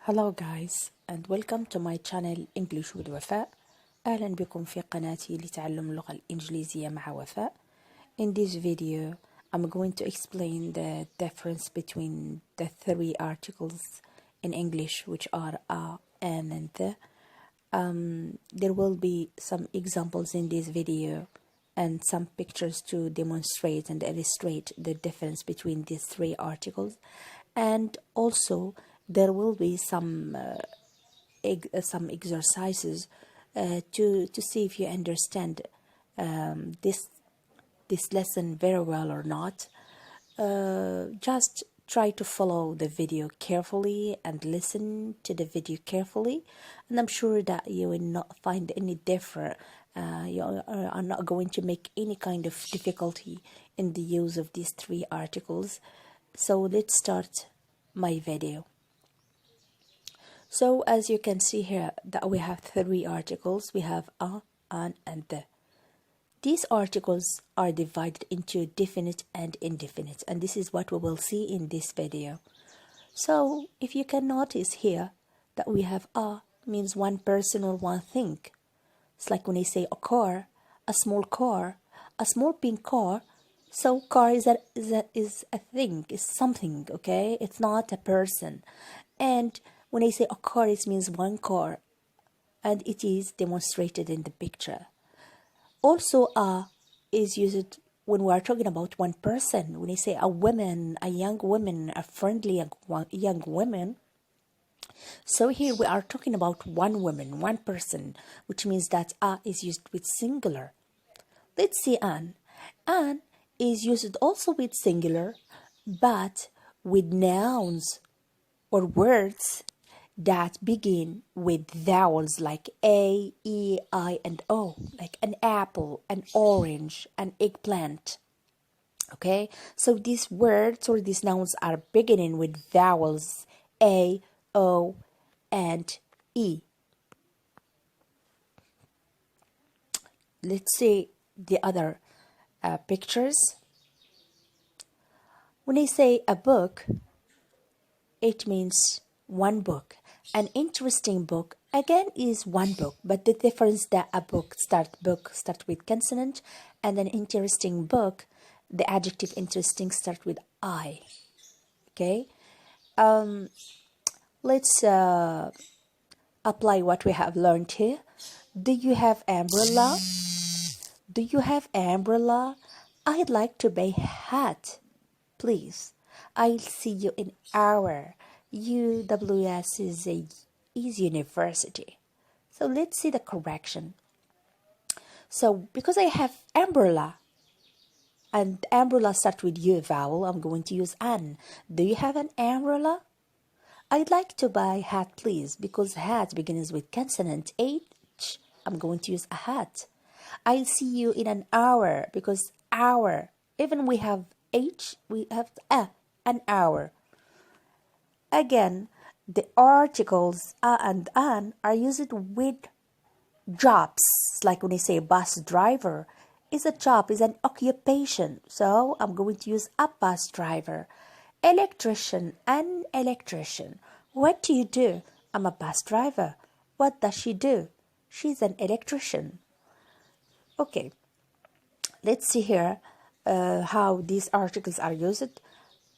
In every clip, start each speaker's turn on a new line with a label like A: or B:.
A: Hello guys and welcome to my channel English with وفاء. أهلا بكم في قناتي لتعلم اللغة الإنجليزية مع وفاء. In this video I'm going to explain the difference between the three articles in English which are a, an and the. There will be some examples in this video and some pictures to demonstrate and illustrate the difference between these three articles, and also there will be some exercises to see if you understand this lesson very well or not. Just try to follow the video carefully and listen to the video carefully, and I'm sure that you will not find any different. You are not going to make any kind of difficulty in the use of these three articles. So let's start my video. So as you can see here that we have three articles. We have a, an and the. These articles are divided into definite and indefinite, and this is what we will see in this video. So if you can notice here that we have a means one person or one thing. It's like when they say a car, a small pink car. So car is a thing, is something, okay? It's not a person. And when I say a car, it means one car, and it is demonstrated in the picture. Also, a is used when we are talking about one person. When I say a woman, a young woman, a friendly young woman. So here we are talking about one woman, one person, which means that a is used with singular. Let's see an. An is used also with singular, but with nouns or words that begin with vowels like A, E, I, and O, like an apple, an orange, an eggplant. Okay, so these words or these nouns are beginning with vowels A, O, and E. Let's see the other pictures. When I say a book, it means one book. An interesting book again is one book, but the difference that a book start with consonant, and an interesting book, the adjective interesting start with I. Okay, let's apply what we have learned here. Do you have umbrella? Do you have umbrella? I'd like to buy hat, please. I'll see you in hour. UWS is university. So let's see the correction. So because I have umbrella, and umbrella starts with U vowel, I'm going to use an. Do you have an umbrella? I'd like to buy hat, please. Because hat begins with consonant H, I'm going to use a hat. I'll see you in an hour, because hour, even we have H, we have an hour. Again, the articles a and an are used with jobs. Like when I say bus driver, is a job, is an occupation. So I'm going to use a bus driver. Electrician, an electrician. What do you do? I'm a bus driver. What does she do? She's an electrician. Okay, let's see here how these articles are used.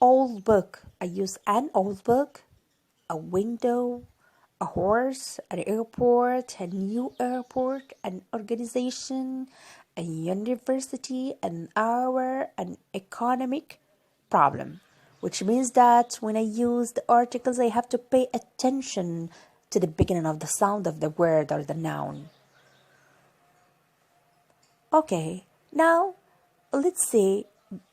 A: Old book, I use an old book. A window, a horse, an airport, a new airport, an organization, a university, an hour, an economic problem. Which means that when I use the articles, I have to pay attention to the beginning of the sound of the word or the noun. Okay, now let's see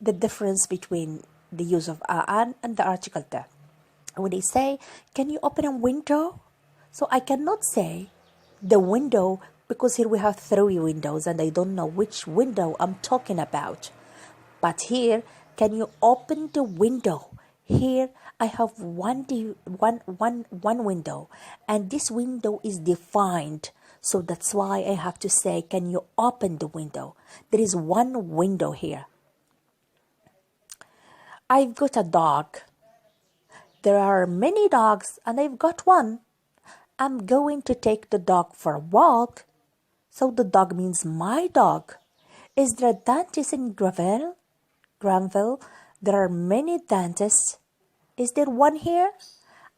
A: the difference between the use of an and the article the. When they say, can you open a window? So I cannot say the window, because here we have three windows and I don't know which window I'm talking about. But here, can you open the window? Here I have one window, and this window is defined. So that's why I have to say, can you open the window? There is one window here. I've got a dog. There are many dogs and I've got one. I'm going to take the dog for a walk. So the dog means my dog. Is there a dentist in Granville? There are many dentists. Is there one here?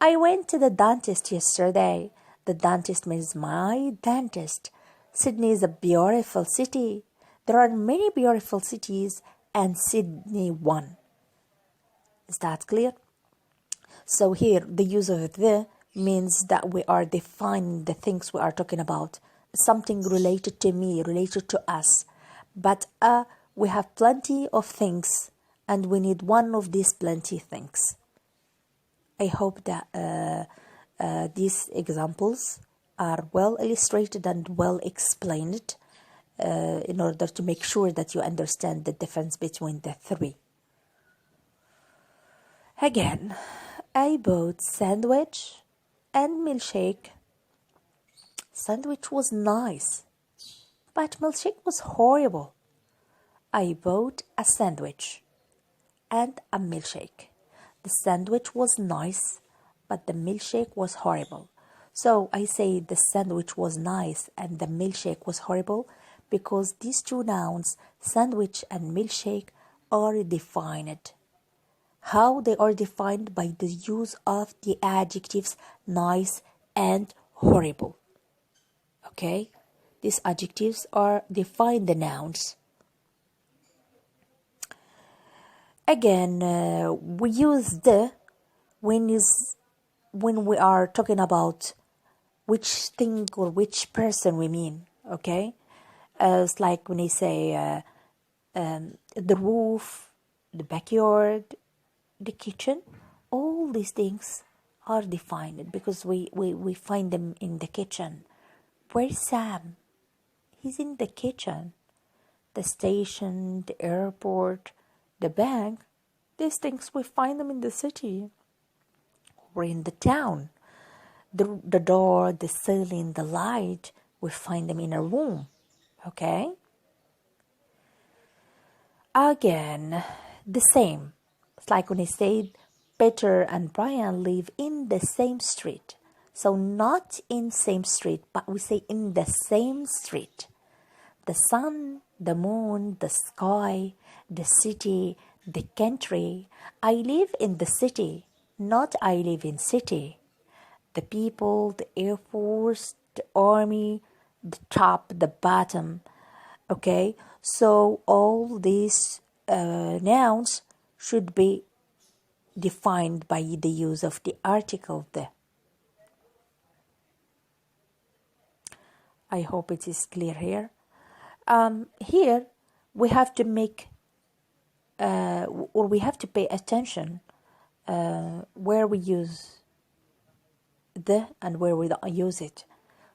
A: I went to the dentist yesterday. The dentist means my dentist. Sydney is a beautiful city. There are many beautiful cities and Sydney one. Is that clear? So here the use of the means that we are defining the things we are talking about. Something related to me, related to us. But we have plenty of things and we need one of these plenty things. I hope that these examples are well illustrated and well explained in order to make sure that you understand the difference between the three. Again, I bought sandwich and milkshake. Sandwich was nice, but milkshake was horrible. I bought a sandwich and a milkshake. The sandwich was nice, but the milkshake was horrible. So I say the sandwich was nice and the milkshake was horrible because these two nouns, sandwich and milkshake, are defined. How they are defined? By the use of the adjectives nice and horrible. Okay? These adjectives are define the nouns. Again, we use the when we are talking about which thing or which person we mean. Okay? It's like when they say the roof, the backyard, the kitchen. All these things are defined because we find them in the kitchen. Where's Sam? He's in the kitchen. The station, the airport, the bank, these things we find them in the city or in the town. The door, the ceiling, the light, we find them in a room. Okay? Again, the same. It's like when I say Peter and Brian live in the same street. So not in same street, but we say in the same street. The sun, the moon, the sky, the city, the country. I live in the city, not I live in city. The people, the Air Force, the Army, the top, the bottom. Okay, so all these nouns should be defined by the use of the article the. I hope it is clear here. Here we have to make or we have to pay attention where we use the and where we don't use it.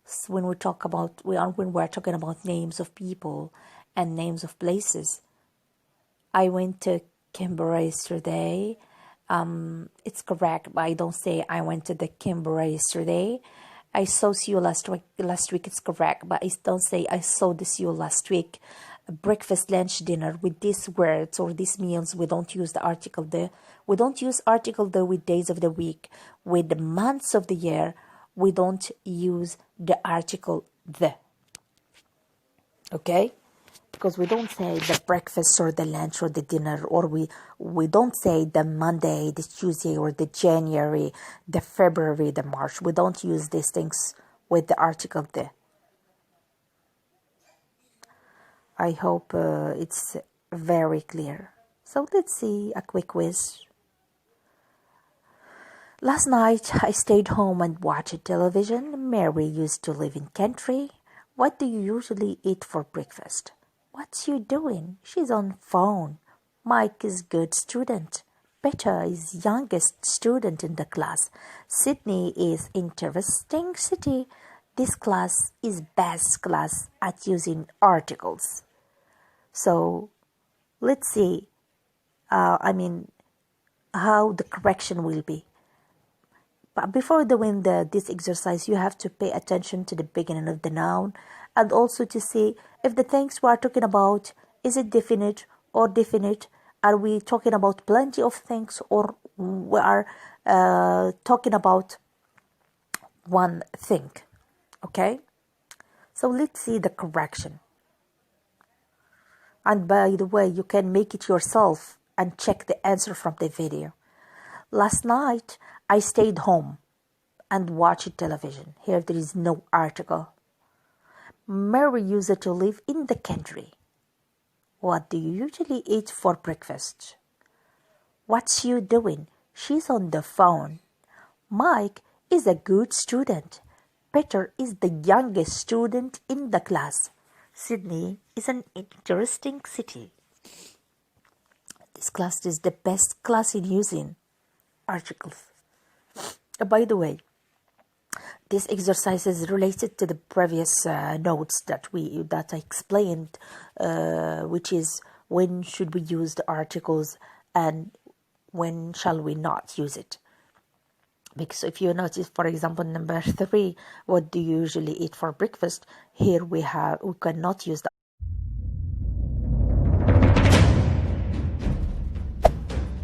A: So when we talk about when we're talking about names of people and names of places. I went to Canberra yesterday. It's correct, but I don't say I went to the Canberra yesterday. I saw you last week. Last week it's correct, but I don't say I saw this you last week. Breakfast, lunch, dinner. With these words or these meals, we don't use the article the. We don't use article the with days of the week. With the months of the year, we don't use the article the. Okay? Because we don't say the breakfast or the lunch or the dinner, or we don't say the Monday, the Tuesday, or the January, the February, the March. We don't use these things with the article the. I hope it's very clear. So let's see a quick quiz. Last night I stayed home and watched television. Mary used to live in country. What do you usually eat for breakfast? What's you doing? She's on phone. Mike is good student. Peter is youngest student in the class. Sydney is interesting city. This class is best class at using articles. So let's see. How the correction will be. But before doing this exercise, you have to pay attention to the beginning of the noun and also to see if the things we are talking about, is it definite or definite Are we talking about plenty of things, or we are talking about one thing? Okay, so let's see the correction. And by the way, you can make it yourself and check the answer from the video. Last night, I stayed home and watched television. Here there is no article. Mary used to live in the country. What do you usually eat for breakfast? What's she doing? She's on the phone. Mike is a good student. Peter is the youngest student in the class. Sydney is an interesting city. This class is the best class in using articles. By the way, this exercise is related to the previous notes that I explained, which is when should we use the articles and when shall we not use it. Because if you notice, for example, number 3, what do you usually eat for breakfast? Here we cannot use the.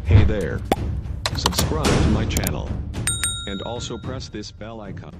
B: Hey there. Subscribe to my channel. And also press this bell icon.